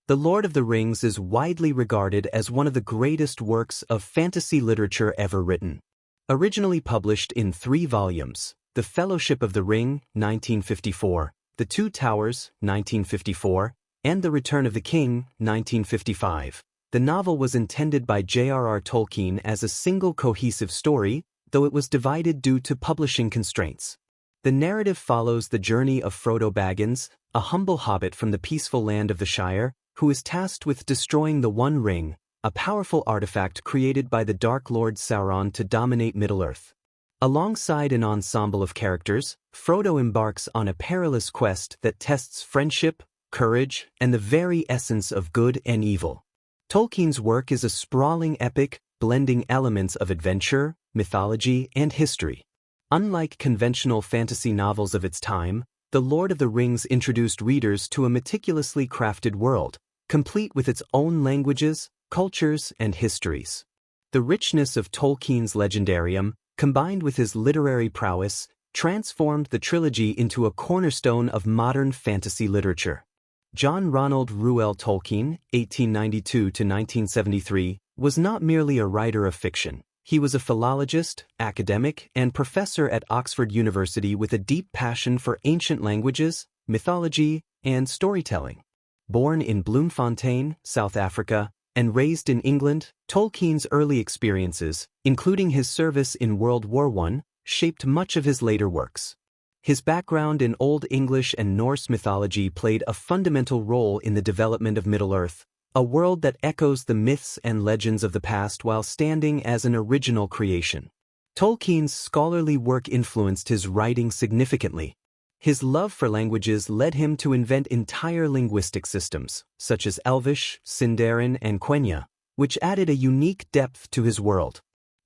The Lord of the Rings is widely regarded as one of the greatest works of fantasy literature ever written. Originally published in 3 volumes, The Fellowship of the Ring, 1954, The Two Towers, 1954, and The Return of the King, 1955. The novel was intended by J.R.R. Tolkien as a single cohesive story, though it was divided due to publishing constraints. The narrative follows the journey of Frodo Baggins, a humble hobbit from the peaceful land of the Shire, who is tasked with destroying the One Ring, a powerful artifact created by the Dark Lord Sauron to dominate Middle-earth. Alongside an ensemble of characters, Frodo embarks on a perilous quest that tests friendship, courage, and the very essence of good and evil. Tolkien's work is a sprawling epic, blending elements of adventure, mythology, and history. Unlike conventional fantasy novels of its time, The Lord of the Rings introduced readers to a meticulously crafted world, complete with its own languages, cultures, and histories. The richness of Tolkien's legendarium, combined with his literary prowess, transformed the trilogy into a cornerstone of modern fantasy literature. John Ronald Reuel Tolkien, 1892–1973, was not merely a writer of fiction. He was a philologist, academic, and professor at Oxford University with a deep passion for ancient languages, mythology, and storytelling. Born in Bloemfontein, South Africa, and raised in England, Tolkien's early experiences, including his service in World War I, shaped much of his later works. His background in Old English and Norse mythology played a fundamental role in the development of Middle-earth, a world that echoes the myths and legends of the past while standing as an original creation. Tolkien's scholarly work influenced his writing significantly. His love for languages led him to invent entire linguistic systems, such as Elvish, Sindarin, and Quenya, which added a unique depth to his world.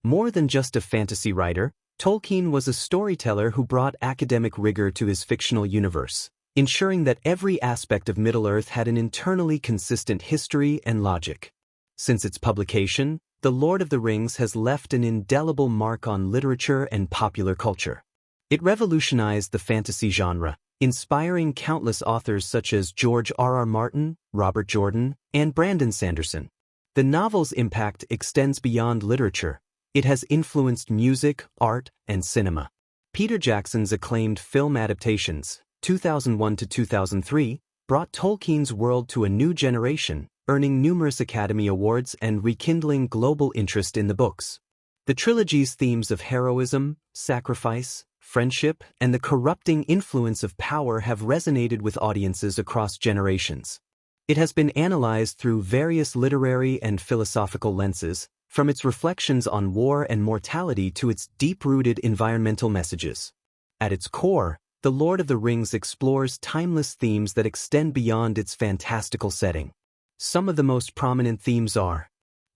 More than just a fantasy writer, Tolkien was a storyteller who brought academic rigor to his fictional universe, ensuring that every aspect of Middle-earth had an internally consistent history and logic. Since its publication, The Lord of the Rings has left an indelible mark on literature and popular culture. It revolutionized the fantasy genre, inspiring countless authors such as George.R.R. Martin, Robert Jordan, and Brandon Sanderson. The novel's impact extends beyond literature. It has influenced music, art, and cinema. Peter Jackson's acclaimed film adaptations, 2001–2003, brought Tolkien's world to a new generation, earning numerous Academy Awards and rekindling global interest in the books. The trilogy's themes of heroism, sacrifice, friendship, and the corrupting influence of power have resonated with audiences across generations. It has been analyzed through various literary and philosophical lenses, from its reflections on war and mortality to its deep-rooted environmental messages. At its core, The Lord of the Rings explores timeless themes that extend beyond its fantastical setting. Some of the most prominent themes are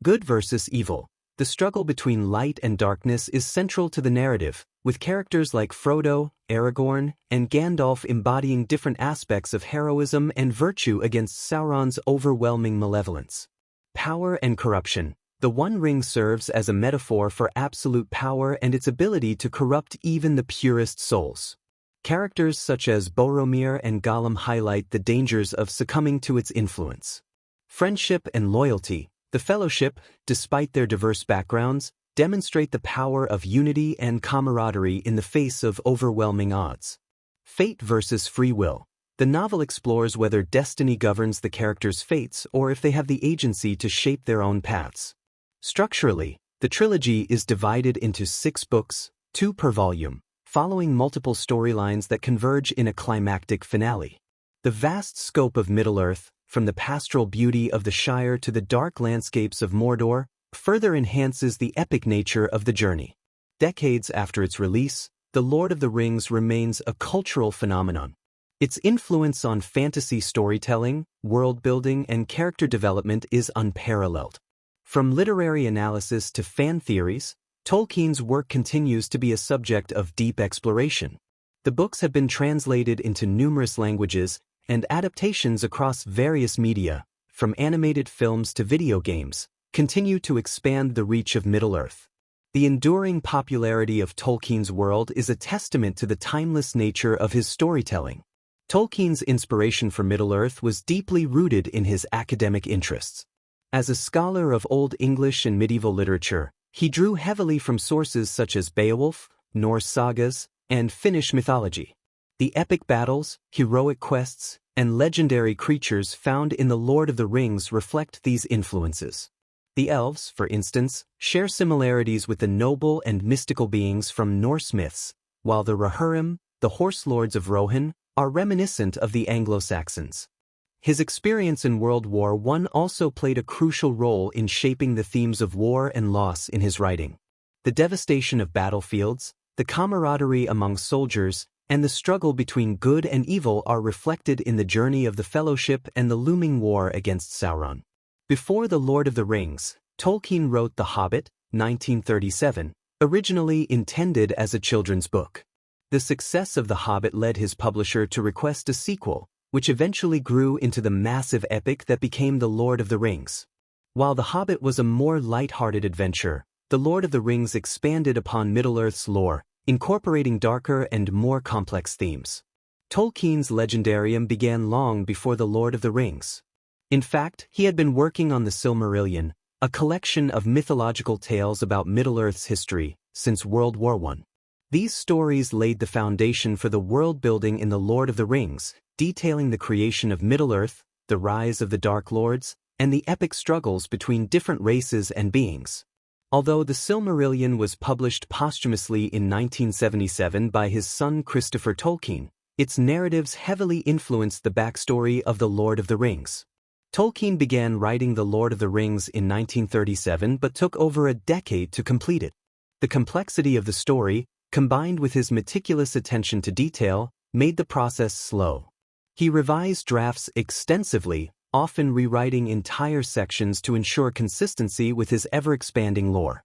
good versus evil. The struggle between light and darkness is central to the narrative, with characters like Frodo, Aragorn, and Gandalf embodying different aspects of heroism and virtue against Sauron's overwhelming malevolence. Power and corruption. The One Ring serves as a metaphor for absolute power and its ability to corrupt even the purest souls. Characters such as Boromir and Gollum highlight the dangers of succumbing to its influence. Friendship and loyalty. The Fellowship, despite their diverse backgrounds, demonstrate the power of unity and camaraderie in the face of overwhelming odds. Fate versus free will. The novel explores whether destiny governs the characters' fates or if they have the agency to shape their own paths. Structurally, the trilogy is divided into 6 books, 2 per volume, following multiple storylines that converge in a climactic finale. The vast scope of Middle-earth, from the pastoral beauty of the Shire to the dark landscapes of Mordor, further enhances the epic nature of the journey. Decades after its release, The Lord of the Rings remains a cultural phenomenon. Its influence on fantasy storytelling, world-building, and character development is unparalleled. From literary analysis to fan theories, Tolkien's work continues to be a subject of deep exploration. The books have been translated into numerous languages and adaptations across various media, from animated films to video games, continue to expand the reach of Middle-earth. The enduring popularity of Tolkien's world is a testament to the timeless nature of his storytelling. Tolkien's inspiration for Middle-earth was deeply rooted in his academic interests. As a scholar of Old English and medieval literature, he drew heavily from sources such as Beowulf, Norse sagas, and Finnish mythology. The epic battles, heroic quests, and legendary creatures found in The Lord of the Rings reflect these influences. The elves, for instance, share similarities with the noble and mystical beings from Norse myths, while the Rohirrim, the horse lords of Rohan, are reminiscent of the Anglo-Saxons. His experience in World War I also played a crucial role in shaping the themes of war and loss in his writing. The devastation of battlefields, the camaraderie among soldiers, and the struggle between good and evil are reflected in the journey of the Fellowship and the looming war against Sauron. Before The Lord of the Rings, Tolkien wrote The Hobbit, 1937, originally intended as a children's book. The success of The Hobbit led his publisher to request a sequel, which eventually grew into the massive epic that became The Lord of the Rings. While The Hobbit was a more light-hearted adventure, The Lord of the Rings expanded upon Middle-earth's lore, incorporating darker and more complex themes. Tolkien's legendarium began long before The Lord of the Rings. In fact, he had been working on the Silmarillion, a collection of mythological tales about Middle-earth's history, since World War I. These stories laid the foundation for the world-building in The Lord of the Rings, detailing the creation of Middle-earth, the rise of the Dark Lords, and the epic struggles between different races and beings. Although the Silmarillion was published posthumously in 1977 by his son Christopher Tolkien, its narratives heavily influenced the backstory of The Lord of the Rings. Tolkien began writing The Lord of the Rings in 1937 but took over a decade to complete it. The complexity of the story, combined with his meticulous attention to detail, made the process slow. He revised drafts extensively, often rewriting entire sections to ensure consistency with his ever-expanding lore.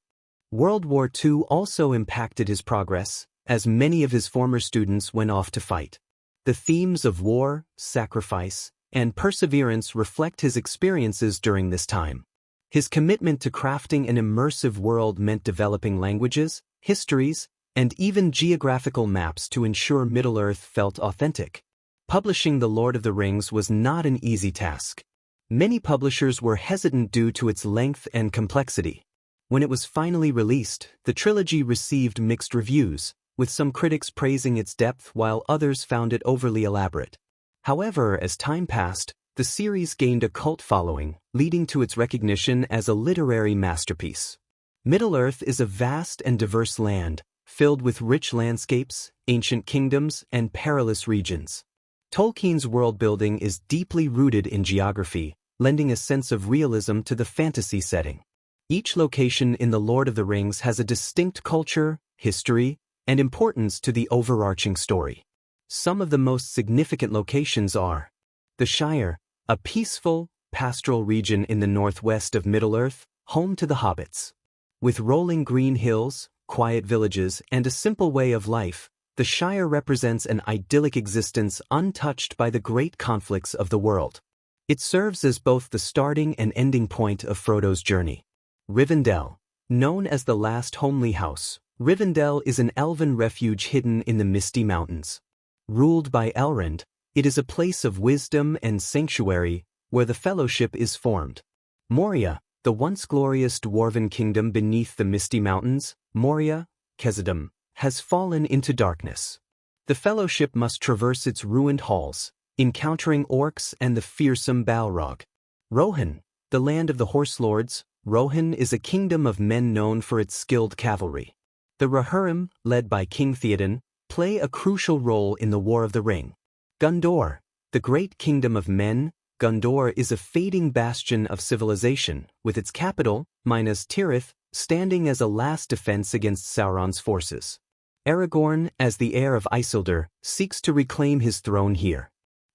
World War II also impacted his progress, as many of his former students went off to fight. The themes of war, sacrifice, and perseverance reflect his experiences during this time. His commitment to crafting an immersive world meant developing languages, histories, and even geographical maps to ensure Middle-earth felt authentic. Publishing The Lord of the Rings was not an easy task. Many publishers were hesitant due to its length and complexity. When it was finally released, the trilogy received mixed reviews, with some critics praising its depth while others found it overly elaborate. However, as time passed, the series gained a cult following, leading to its recognition as a literary masterpiece. Middle-earth is a vast and diverse land, filled with rich landscapes, ancient kingdoms, and perilous regions. Tolkien's world-building is deeply rooted in geography, lending a sense of realism to the fantasy setting. Each location in The Lord of the Rings has a distinct culture, history, and importance to the overarching story. Some of the most significant locations are the Shire, a peaceful, pastoral region in the northwest of Middle-earth, home to the hobbits. With rolling green hills, quiet villages, and a simple way of life, the Shire represents an idyllic existence untouched by the great conflicts of the world. It serves as both the starting and ending point of Frodo's journey. Rivendell, known as the Last Homely House, Rivendell is an elven refuge hidden in the Misty Mountains. Ruled by Elrond, it is a place of wisdom and sanctuary where the Fellowship is formed. Moria, the once glorious dwarven kingdom beneath the Misty Mountains, Moria, Khazad-dûm, has fallen into darkness. The Fellowship must traverse its ruined halls, encountering orcs and the fearsome Balrog. Rohan, the land of the horse lords, Rohan is a kingdom of men known for its skilled cavalry. The Rohirrim, led by King Theoden, play a crucial role in the War of the Ring. Gondor, the great kingdom of men, Gondor is a fading bastion of civilization, with its capital, Minas Tirith, standing as a last defense against Sauron's forces. Aragorn, as the heir of Isildur, seeks to reclaim his throne here.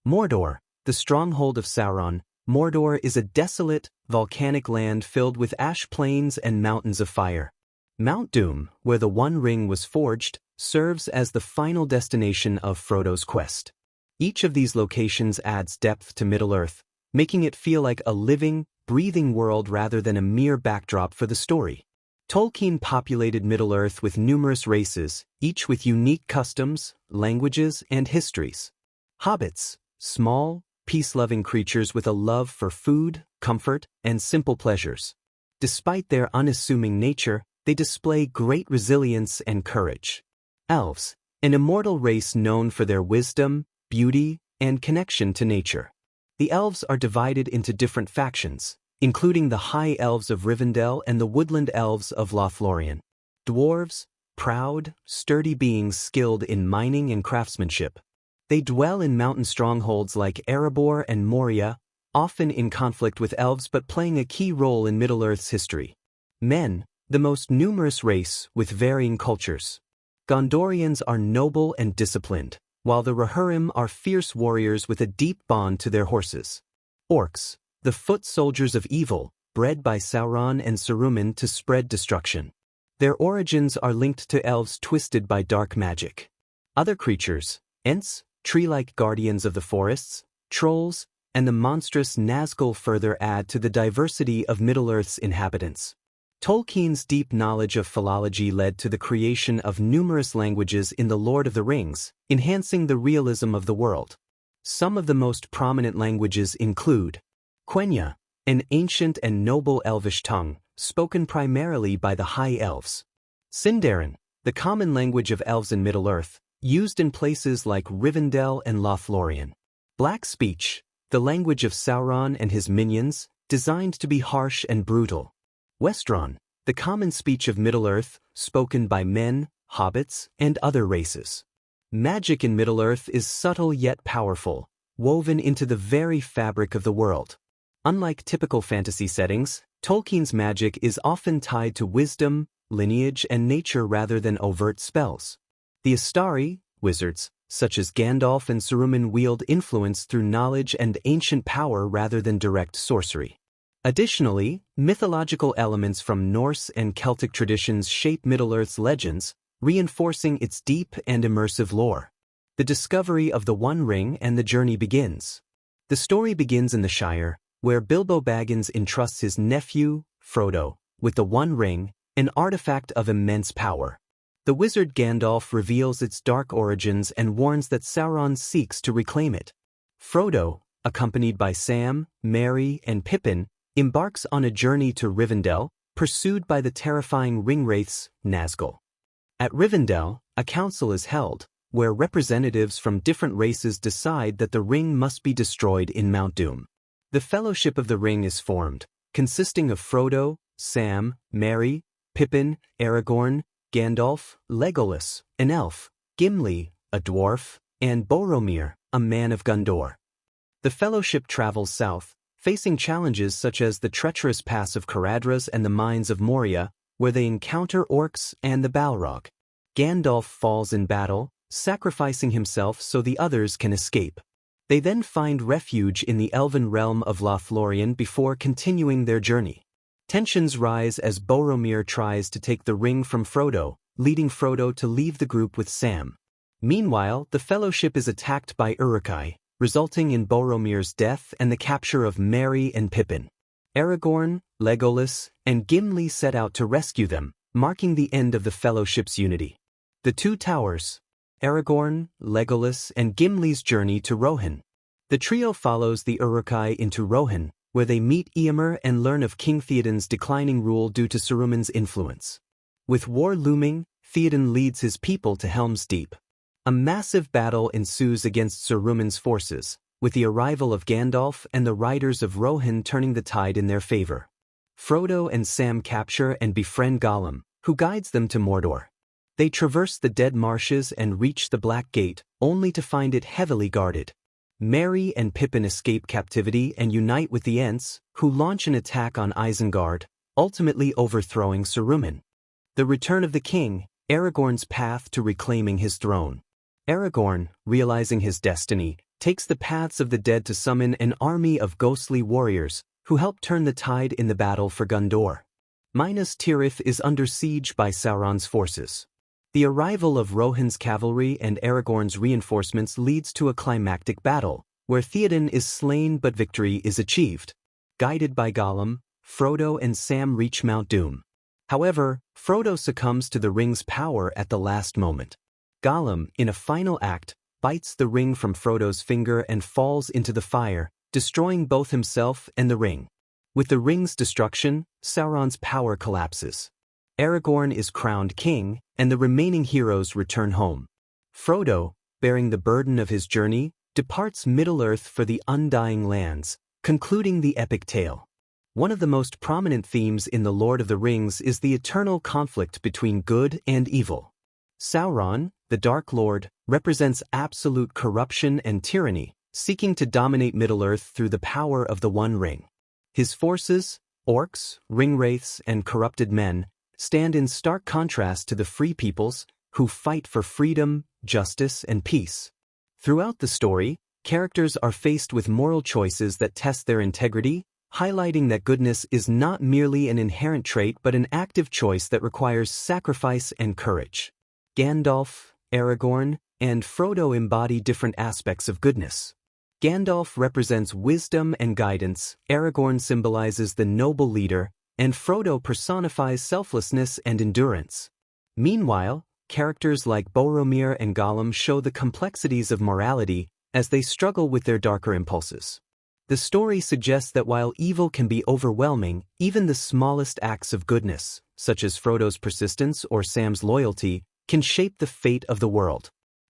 Mordor, the stronghold of Sauron, Mordor is a desolate, volcanic land filled with ash plains and mountains of fire. Mount Doom, where the One Ring was forged, serves as the final destination of Frodo's quest. Each of these locations adds depth to Middle-earth, making it feel like a living, breathing world rather than a mere backdrop for the story. Tolkien populated Middle-earth with numerous races, each with unique customs, languages, and histories. Hobbits, small, peace-loving creatures with a love for food, comfort, and simple pleasures. Despite their unassuming nature, they display great resilience and courage. Elves, an immortal race known for their wisdom, beauty, and connection to nature. The elves are divided into different factions, including the High Elves of Rivendell and the Woodland Elves of Lothlorien. Dwarves, proud, sturdy beings skilled in mining and craftsmanship. They dwell in mountain strongholds like Erebor and Moria, often in conflict with elves but playing a key role in Middle-earth's history. Men, the most numerous race with varying cultures. Gondorians are noble and disciplined, while the Rohirrim are fierce warriors with a deep bond to their horses. Orcs, the foot soldiers of evil, bred by Sauron and Saruman to spread destruction. Their origins are linked to elves twisted by dark magic. Other creatures, Ents, tree-like guardians of the forests, trolls, and the monstrous Nazgul further add to the diversity of Middle-earth's inhabitants. Tolkien's deep knowledge of philology led to the creation of numerous languages in The Lord of the Rings, enhancing the realism of the world. Some of the most prominent languages include Quenya, an ancient and noble elvish tongue, spoken primarily by the High Elves. Sindarin, the common language of elves in Middle-earth, used in places like Rivendell and Lothlorien. Black speech, the language of Sauron and his minions, designed to be harsh and brutal. Westron, the common speech of Middle-earth, spoken by men, hobbits, and other races. Magic in Middle-earth is subtle yet powerful, woven into the very fabric of the world. Unlike typical fantasy settings, Tolkien's magic is often tied to wisdom, lineage, and nature rather than overt spells. The Astari, wizards, such as Gandalf and Saruman, wield influence through knowledge and ancient power rather than direct sorcery. Additionally, mythological elements from Norse and Celtic traditions shape Middle-earth's legends, reinforcing its deep and immersive lore. The discovery of the One Ring and the journey begins. The story begins in the Shire, where Bilbo Baggins entrusts his nephew, Frodo, with the One Ring, an artifact of immense power. The wizard Gandalf reveals its dark origins and warns that Sauron seeks to reclaim it. Frodo, accompanied by Sam, Merry, and Pippin, embarks on a journey to Rivendell, pursued by the terrifying ringwraiths, Nazgul. At Rivendell, a council is held, where representatives from different races decide that the ring must be destroyed in Mount Doom. The Fellowship of the Ring is formed, consisting of Frodo, Sam, Merry, Pippin, Aragorn, Gandalf, Legolas, an elf, Gimli, a dwarf, and Boromir, a man of Gondor. The Fellowship travels south, facing challenges such as the treacherous pass of Caradhras and the mines of Moria, where they encounter orcs and the Balrog. Gandalf falls in battle, sacrificing himself so the others can escape. They then find refuge in the elven realm of Lothlorien before continuing their journey. Tensions rise as Boromir tries to take the ring from Frodo, leading Frodo to leave the group with Sam. Meanwhile, the Fellowship is attacked by Uruk-hai, resulting in Boromir's death and the capture of Merry and Pippin. Aragorn, Legolas, and Gimli set out to rescue them, marking the end of the Fellowship's unity. The Two Towers, Aragorn, Legolas, and Gimli's journey to Rohan. The trio follows the Uruk-hai into Rohan, where they meet Eomer and learn of King Theoden's declining rule due to Saruman's influence. With war looming, Theoden leads his people to Helm's Deep. A massive battle ensues against Saruman's forces, with the arrival of Gandalf and the riders of Rohan turning the tide in their favor. Frodo and Sam capture and befriend Gollum, who guides them to Mordor. They traverse the Dead Marshes and reach the Black Gate, only to find it heavily guarded. Merry and Pippin escape captivity and unite with the Ents, who launch an attack on Isengard, ultimately overthrowing Saruman. The Return of the King, Aragorn's path to reclaiming his throne. Aragorn, realizing his destiny, takes the paths of the dead to summon an army of ghostly warriors, who help turn the tide in the battle for Gondor. Minas Tirith is under siege by Sauron's forces. The arrival of Rohan's cavalry and Aragorn's reinforcements leads to a climactic battle, where Theoden is slain but victory is achieved. Guided by Gollum, Frodo and Sam reach Mount Doom. However, Frodo succumbs to the ring's power at the last moment. Gollum, in a final act, bites the ring from Frodo's finger and falls into the fire, destroying both himself and the ring. With the ring's destruction, Sauron's power collapses. Aragorn is crowned king, and the remaining heroes return home. Frodo, bearing the burden of his journey, departs Middle-earth for the Undying Lands, concluding the epic tale. One of the most prominent themes in The Lord of the Rings is the eternal conflict between good and evil. Sauron, the Dark Lord, represents absolute corruption and tyranny, seeking to dominate Middle-earth through the power of the One Ring. His forces, orcs, ringwraiths, and corrupted men, stand in stark contrast to the free peoples, who fight for freedom, justice, and peace. Throughout the story, characters are faced with moral choices that test their integrity, highlighting that goodness is not merely an inherent trait but an active choice that requires sacrifice and courage. Gandalf, Aragorn, and Frodo embody different aspects of goodness. Gandalf represents wisdom and guidance, Aragorn symbolizes the noble leader, and Frodo personifies selflessness and endurance. Meanwhile, characters like Boromir and Gollum show the complexities of morality as they struggle with their darker impulses. The story suggests that while evil can be overwhelming, even the smallest acts of goodness, such as Frodo's persistence or Sam's loyalty, can shape the fate of the world.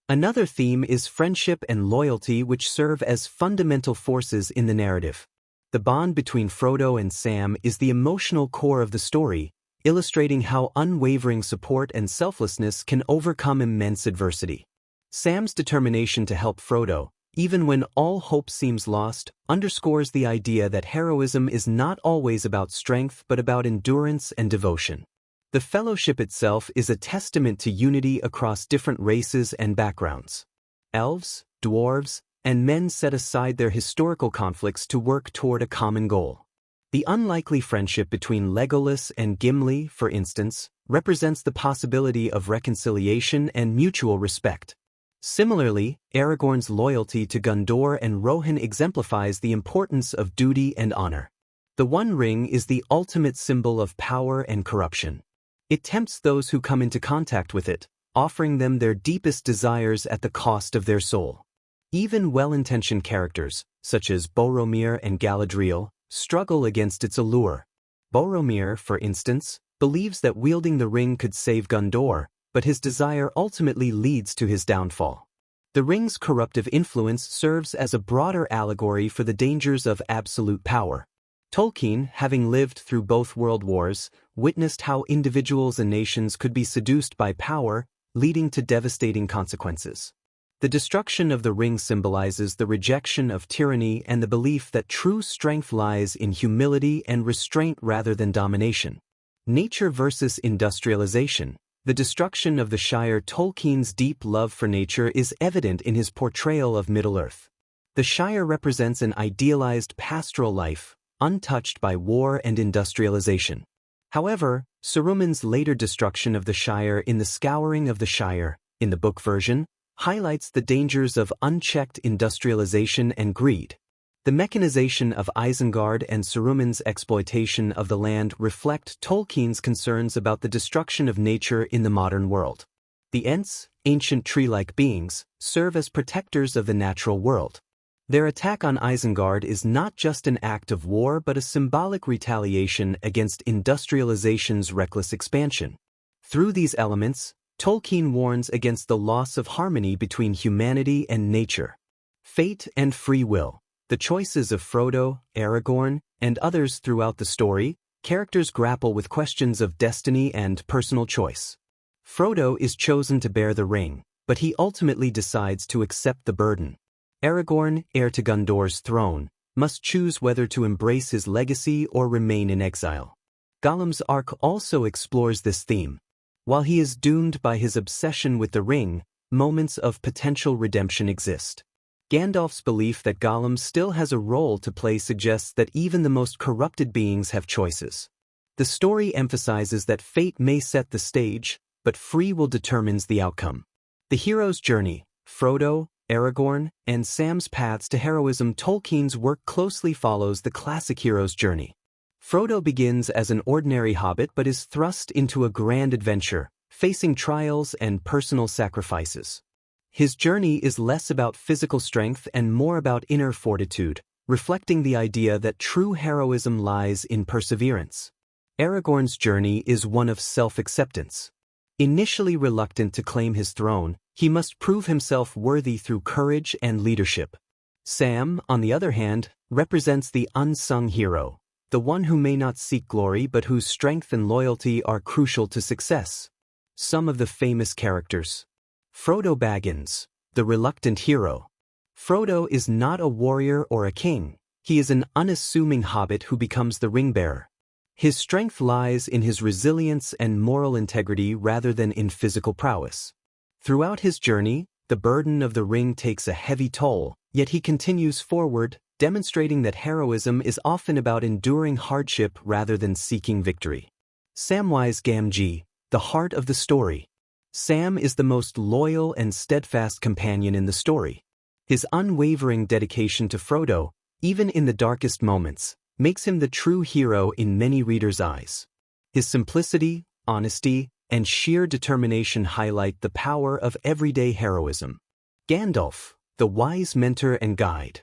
Another theme is friendship and loyalty, which serve as fundamental forces in the narrative. The bond between Frodo and Sam is the emotional core of the story, illustrating how unwavering support and selflessness can overcome immense adversity. Sam's determination to help Frodo, even when all hope seems lost, underscores the idea that heroism is not always about strength but about endurance and devotion. The Fellowship itself is a testament to unity across different races and backgrounds. Elves, dwarves, and men set aside their historical conflicts to work toward a common goal. The unlikely friendship between Legolas and Gimli, for instance, represents the possibility of reconciliation and mutual respect. Similarly, Aragorn's loyalty to Gondor and Rohan exemplifies the importance of duty and honor. The One Ring is the ultimate symbol of power and corruption. It tempts those who come into contact with it, offering them their deepest desires at the cost of their soul. Even well-intentioned characters, such as Boromir and Galadriel, struggle against its allure. Boromir, for instance, believes that wielding the ring could save Gondor, but his desire ultimately leads to his downfall. The ring's corruptive influence serves as a broader allegory for the dangers of absolute power. Tolkien, having lived through both world wars, witnessed how individuals and nations could be seduced by power, leading to devastating consequences. The destruction of the ring symbolizes the rejection of tyranny and the belief that true strength lies in humility and restraint rather than domination. Nature versus industrialization. The destruction of the Shire. Tolkien's deep love for nature is evident in his portrayal of Middle-earth. The Shire represents an idealized pastoral life, untouched by war and industrialization. However, Saruman's later destruction of the Shire in the Scouring of the Shire, in the book version, highlights the dangers of unchecked industrialization and greed. The mechanization of Isengard and Saruman's exploitation of the land reflect Tolkien's concerns about the destruction of nature in the modern world. The Ents, ancient tree-like beings, serve as protectors of the natural world. Their attack on Isengard is not just an act of war but a symbolic retaliation against industrialization's reckless expansion. Through these elements, Tolkien warns against the loss of harmony between humanity and nature. Fate and free will. The choices of Frodo, Aragorn, and others throughout the story, characters grapple with questions of destiny and personal choice. Frodo is chosen to bear the ring, but he ultimately decides to accept the burden. Aragorn, heir to Gondor's throne, must choose whether to embrace his legacy or remain in exile. Gollum's arc also explores this theme. While he is doomed by his obsession with the ring, moments of potential redemption exist. Gandalf's belief that Gollum still has a role to play suggests that even the most corrupted beings have choices. The story emphasizes that fate may set the stage, but free will determines the outcome. The hero's journey, Frodo, Aragorn, and Sam's paths to heroism. Tolkien's work closely follows the classic hero's journey. Frodo begins as an ordinary hobbit but is thrust into a grand adventure, facing trials and personal sacrifices. His journey is less about physical strength and more about inner fortitude, reflecting the idea that true heroism lies in perseverance. Aragorn's journey is one of self-acceptance. Initially reluctant to claim his throne, he must prove himself worthy through courage and leadership. Sam, on the other hand, represents the unsung hero, the one who may not seek glory but whose strength and loyalty are crucial to success. Some of the famous characters. Frodo Baggins, the reluctant hero. Frodo is not a warrior or a king. He is an unassuming hobbit who becomes the ring-bearer. His strength lies in his resilience and moral integrity rather than in physical prowess. Throughout his journey, the burden of the ring takes a heavy toll, yet he continues forward, demonstrating that heroism is often about enduring hardship rather than seeking victory. Samwise Gamgee, the heart of the story. Sam is the most loyal and steadfast companion in the story. His unwavering dedication to Frodo, even in the darkest moments, makes him the true hero in many readers' eyes. His simplicity, honesty, and sheer determination highlight the power of everyday heroism. Gandalf, the wise mentor and guide.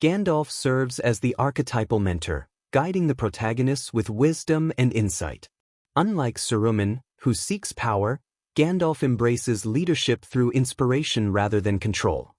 Gandalf serves as the archetypal mentor, guiding the protagonists with wisdom and insight. Unlike Saruman, who seeks power, Gandalf embraces leadership through inspiration rather than control.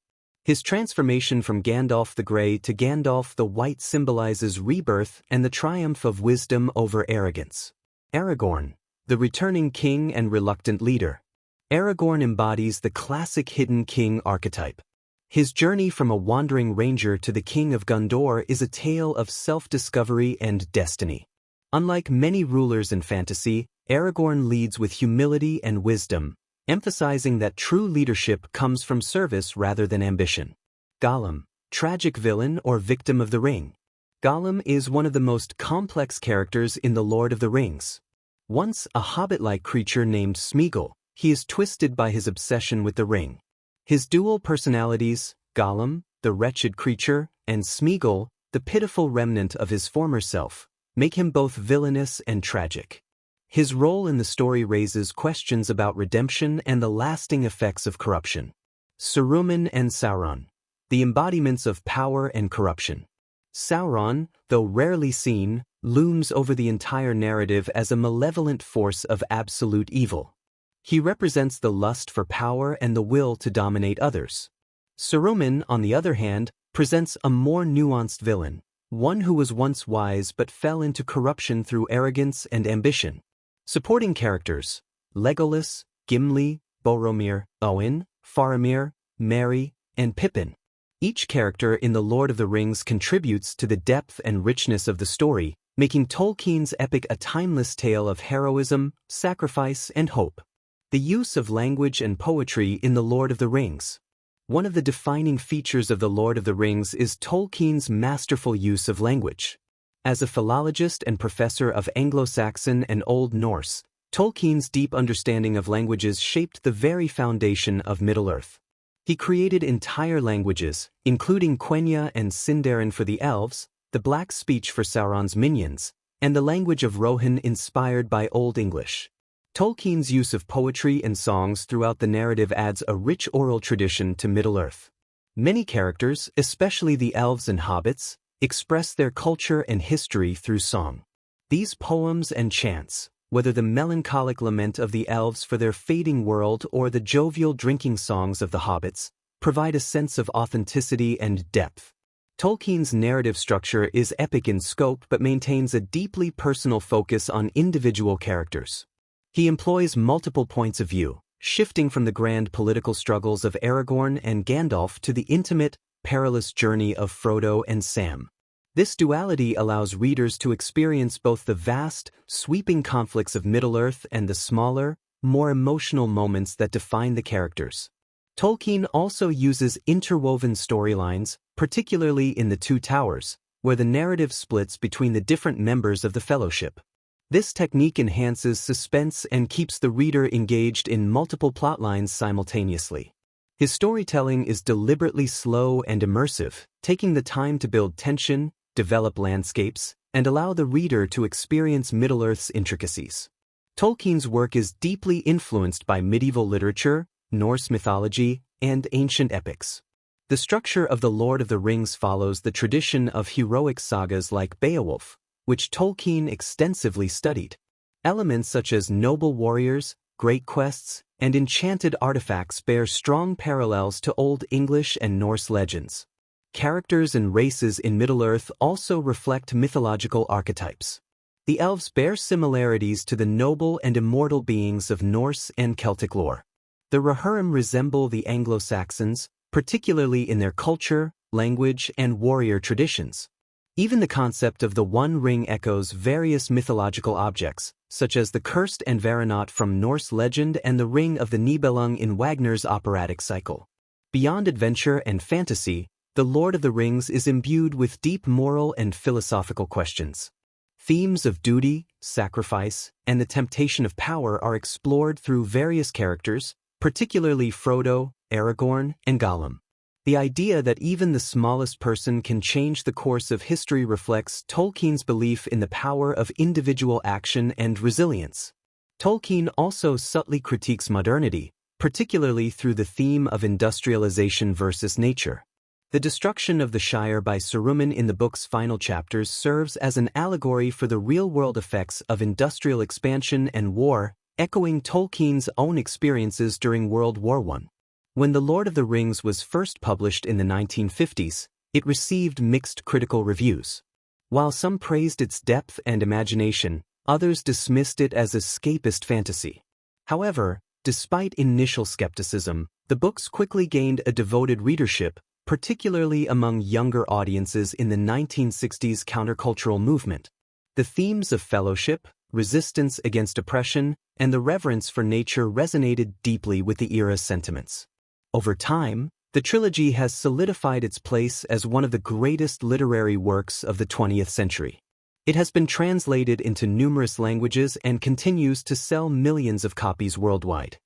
His transformation from Gandalf the Grey to Gandalf the White symbolizes rebirth and the triumph of wisdom over arrogance. Aragorn, the returning king and reluctant leader. Aragorn embodies the classic hidden king archetype. His journey from a wandering ranger to the king of Gondor is a tale of self-discovery and destiny. Unlike many rulers in fantasy, Aragorn leads with humility and wisdom, emphasizing that true leadership comes from service rather than ambition. Gollum, tragic villain or victim of the ring. Gollum is one of the most complex characters in The Lord of the Rings. Once a hobbit-like creature named Smeagol, he is twisted by his obsession with the ring. His dual personalities, Gollum, the wretched creature, and Smeagol, the pitiful remnant of his former self, make him both villainous and tragic. His role in the story raises questions about redemption and the lasting effects of corruption. Saruman and Sauron, the embodiments of power and corruption. Sauron, though rarely seen, looms over the entire narrative as a malevolent force of absolute evil. He represents the lust for power and the will to dominate others. Saruman, on the other hand, presents a more nuanced villain, one who was once wise but fell into corruption through arrogance and ambition. Supporting characters: Legolas, Gimli, Boromir, Owen, Faramir, Merry, and Pippin. Each character in The Lord of the Rings contributes to the depth and richness of the story, making Tolkien's epic a timeless tale of heroism, sacrifice, and hope. The use of language and poetry in The Lord of the Rings. One of the defining features of The Lord of the Rings is Tolkien's masterful use of language. As a philologist and professor of Anglo-Saxon and Old Norse, Tolkien's deep understanding of languages shaped the very foundation of Middle-earth. He created entire languages, including Quenya and Sindarin for the elves, the Black speech for Sauron's minions, and the language of Rohan inspired by Old English. Tolkien's use of poetry and songs throughout the narrative adds a rich oral tradition to Middle-earth. Many characters, especially the elves and hobbits, express their culture and history through song. These poems and chants, whether the melancholic lament of the elves for their fading world or the jovial drinking songs of the hobbits, provide a sense of authenticity and depth. Tolkien's narrative structure is epic in scope but maintains a deeply personal focus on individual characters. He employs multiple points of view, shifting from the grand political struggles of Aragorn and Gandalf to the intimate, perilous journey of Frodo and Sam. This duality allows readers to experience both the vast, sweeping conflicts of Middle-earth and the smaller, more emotional moments that define the characters. Tolkien also uses interwoven storylines, particularly in The Two Towers, where the narrative splits between the different members of the Fellowship. This technique enhances suspense and keeps the reader engaged in multiple plotlines simultaneously. His storytelling is deliberately slow and immersive, taking the time to build tension, develop landscapes, and allow the reader to experience Middle-earth's intricacies. Tolkien's work is deeply influenced by medieval literature, Norse mythology, and ancient epics. The structure of The Lord of the Rings follows the tradition of heroic sagas like Beowulf, which Tolkien extensively studied. Elements such as noble warriors, great quests, and enchanted artifacts bear strong parallels to Old English and Norse legends. Characters and races in Middle-earth also reflect mythological archetypes. The elves bear similarities to the noble and immortal beings of Norse and Celtic lore. The Rohirrim resemble the Anglo-Saxons, particularly in their culture, language, and warrior traditions. Even the concept of the One Ring echoes various mythological objects, such as the cursed Anvaranot from Norse legend and the Ring of the Nibelung in Wagner's operatic cycle. Beyond adventure and fantasy, The Lord of the Rings is imbued with deep moral and philosophical questions. Themes of duty, sacrifice, and the temptation of power are explored through various characters, particularly Frodo, Aragorn, and Gollum. The idea that even the smallest person can change the course of history reflects Tolkien's belief in the power of individual action and resilience. Tolkien also subtly critiques modernity, particularly through the theme of industrialization versus nature. The destruction of the Shire by Saruman in the book's final chapters serves as an allegory for the real-world effects of industrial expansion and war, echoing Tolkien's own experiences during World War I. When The Lord of the Rings was first published in the 1950s, it received mixed critical reviews. While some praised its depth and imagination, others dismissed it as escapist fantasy. However, despite initial skepticism, the books quickly gained a devoted readership, particularly among younger audiences in the 1960s countercultural movement. The themes of fellowship, resistance against oppression, and the reverence for nature resonated deeply with the era's sentiments. Over time, the trilogy has solidified its place as one of the greatest literary works of the 20th century. It has been translated into numerous languages and continues to sell millions of copies worldwide.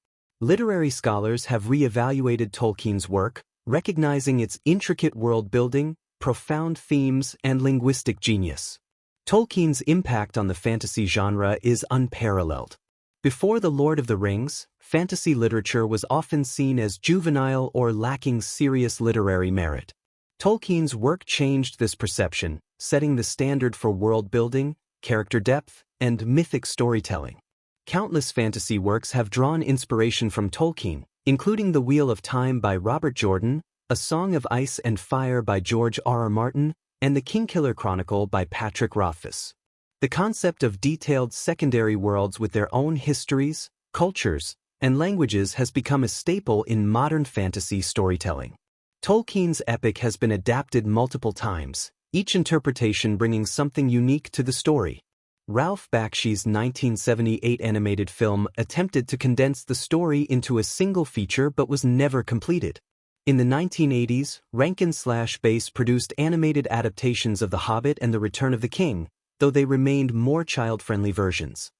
Literary scholars have re-evaluated Tolkien's work, recognizing its intricate world-building, profound themes, and linguistic genius. Tolkien's impact on the fantasy genre is unparalleled. Before The Lord of the Rings, fantasy literature was often seen as juvenile or lacking serious literary merit. Tolkien's work changed this perception, setting the standard for world-building, character depth, and mythic storytelling. Countless fantasy works have drawn inspiration from Tolkien, including The Wheel of Time by Robert Jordan, A Song of Ice and Fire by George R.R. Martin, and The Kingkiller Chronicle by Patrick Rothfuss. The concept of detailed secondary worlds with their own histories, cultures, and languages has become a staple in modern fantasy storytelling. Tolkien's epic has been adapted multiple times, each interpretation bringing something unique to the story. Ralph Bakshi's 1978 animated film attempted to condense the story into a single feature but was never completed. In the 1980s, Rankin/Bass produced animated adaptations of The Hobbit and The Return of the King, though they remained more child-friendly versions.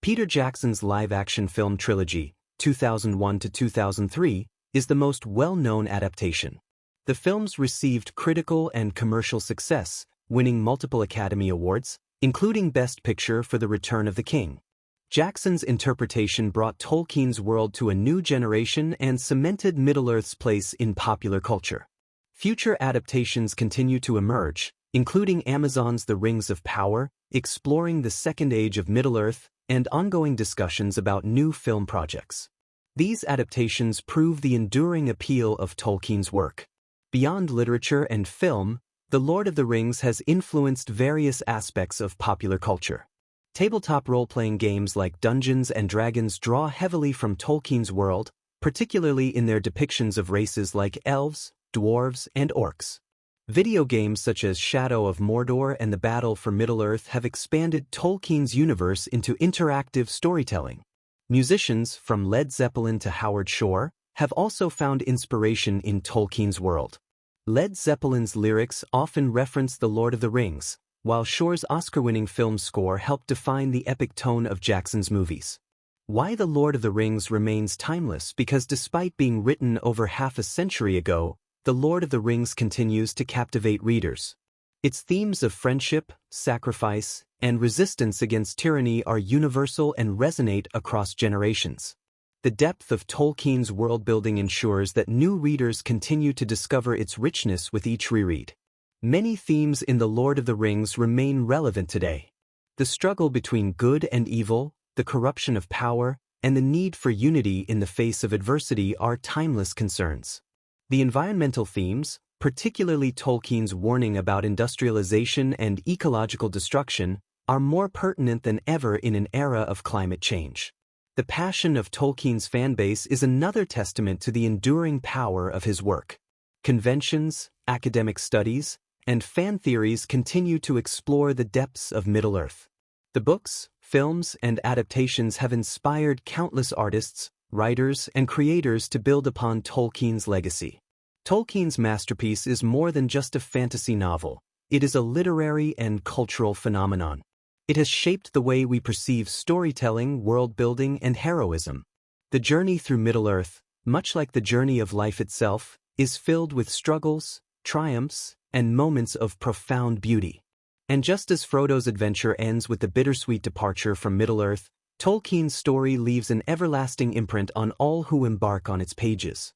Peter Jackson's live-action film Trilogy, 2001 to 2003, is the most well-known adaptation. The films received critical and commercial success, winning multiple Academy Awards, including Best Picture for The Return of the King. Jackson's interpretation brought Tolkien's world to a new generation and cemented Middle-earth's place in popular culture. Future adaptations continue to emerge, including Amazon's The Rings of Power, exploring the Second Age of Middle-earth, and ongoing discussions about new film projects. These adaptations prove the enduring appeal of Tolkien's work. Beyond literature and film, The Lord of the Rings has influenced various aspects of popular culture. Tabletop role-playing games like Dungeons & Dragons draw heavily from Tolkien's world, particularly in their depictions of races like elves, dwarves, and orcs. Video games such as Shadow of Mordor and The Battle for Middle-earth have expanded Tolkien's universe into interactive storytelling. Musicians, from Led Zeppelin to Howard Shore, have also found inspiration in Tolkien's world. Led Zeppelin's lyrics often reference The Lord of the Rings, while Shore's Oscar-winning film score helped define the epic tone of Jackson's movies. Why The Lord of the Rings remains timeless because despite being written over half a century ago, The Lord of the Rings continues to captivate readers. Its themes of friendship, sacrifice, and resistance against tyranny are universal and resonate across generations. The depth of Tolkien's world-building ensures that new readers continue to discover its richness with each reread. Many themes in The Lord of the Rings remain relevant today. The struggle between good and evil, the corruption of power, and the need for unity in the face of adversity are timeless concerns. The environmental themes, particularly Tolkien's warning about industrialization and ecological destruction, are more pertinent than ever in an era of climate change. The passion of Tolkien's fanbase is another testament to the enduring power of his work. Conventions, academic studies, and fan theories continue to explore the depths of Middle-earth. The books, films, and adaptations have inspired countless artists, writers, and creators to build upon Tolkien's legacy. Tolkien's masterpiece is more than just a fantasy novel. It is a literary and cultural phenomenon. It has shaped the way we perceive storytelling, world-building, and heroism. The journey through Middle-earth, much like the journey of life itself, is filled with struggles, triumphs, and moments of profound beauty. And just as Frodo's adventure ends with the bittersweet departure from Middle-earth, Tolkien's story leaves an everlasting imprint on all who embark on its pages.